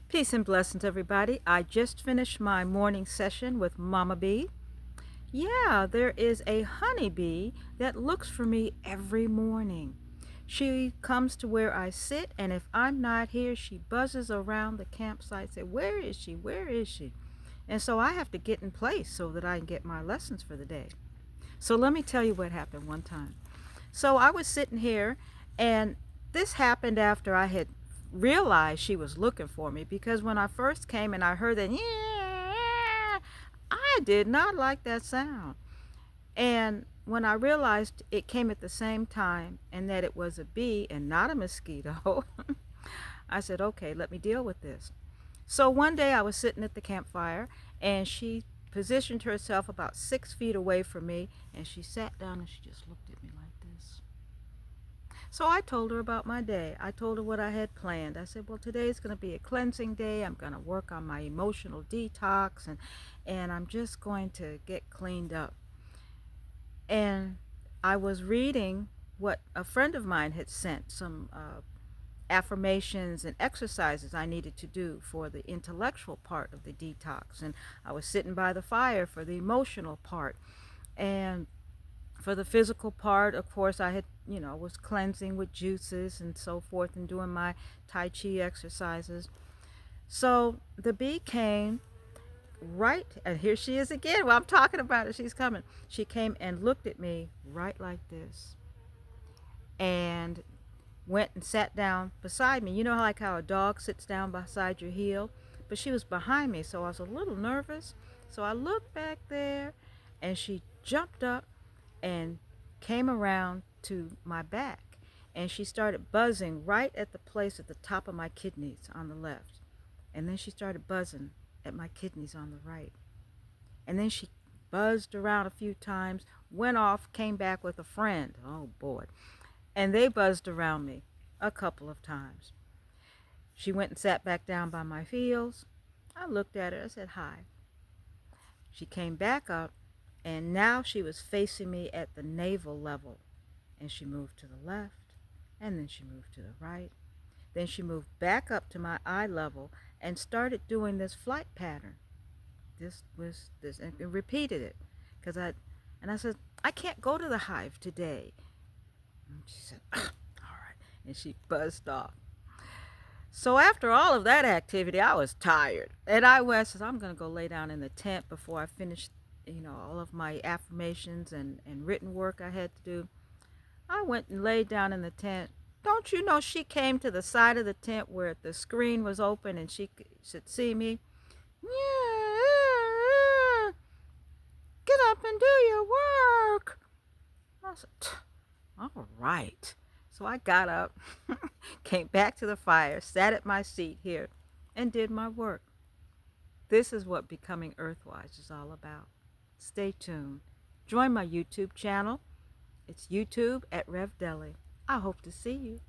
Peace and blessings, everybody. I just finished my morning session with Mamabee. Yeah, there is a honeybee that looks for me every morning. She comes to where I sit, and if I'm not here, she buzzes around the campsite, say, "Where is she? Where is she?" And so I have to get in place so that I can get my lessons for the day. So let me tell you what happened one time. So I was sitting here, and this happened after I had realized she was looking for me because when I first came and I heard that, yeah, I did not like that sound. And when I realized it came at the same time and that it was a bee and not a mosquito, I said, okay, let me deal with this. So one day I was sitting at the campfire and she positioned herself about 6 feet away from me and she sat down and she just looked at me like this. So I told her about my day. I told her what I had planned. I said, well, today's going to be a cleansing day. I'm going to work on my emotional detox and I'm just going to get cleaned up. And I was reading what a friend of mine had sent, some affirmations and exercises I needed to do for the intellectual part of the detox. And I was sitting by the fire for the emotional part. And for the physical part, of course, I had, was cleansing with juices and so forth and doing my Tai Chi exercises. So the bee came right, and here she is again. Well, I'm talking about it. She's coming. She came and looked at me right like this and went and sat down beside me. You know, like how a dog sits down beside your heel? But she was behind me, so I was a little nervous. So I looked back there, and she jumped up and came around to my back. And she started buzzing right at the place at the top of my kidneys on the left. And then she started buzzing at my kidneys on the right. And then she buzzed around a few times, went off, came back with a friend. Oh boy. And they buzzed around me a couple of times. She went and sat back down by my heels. I looked at her. I said, hi. She came back up, and now she was facing me at the navel level. And she moved to the left, and then she moved to the right. Then she moved back up to my eye level and started doing this flight pattern. This was this, and repeated it. And I said, I can't go to the hive today. And she said, all right. And she buzzed off. So after all of that activity, I was tired. And I said, I'm going to go lay down in the tent before I finish, all of my affirmations and written work I had to do. I went and laid down in the tent. Don't you know she came to the side of the tent where the screen was open and she should see me? Yeah, get up and do your work. I said, all right. So I got up, came back to the fire, sat at my seat here, and did my work. This is what becoming EarthWise is all about. Stay tuned. Join my YouTube channel. It's YouTube at Rev Delley. I hope to see you.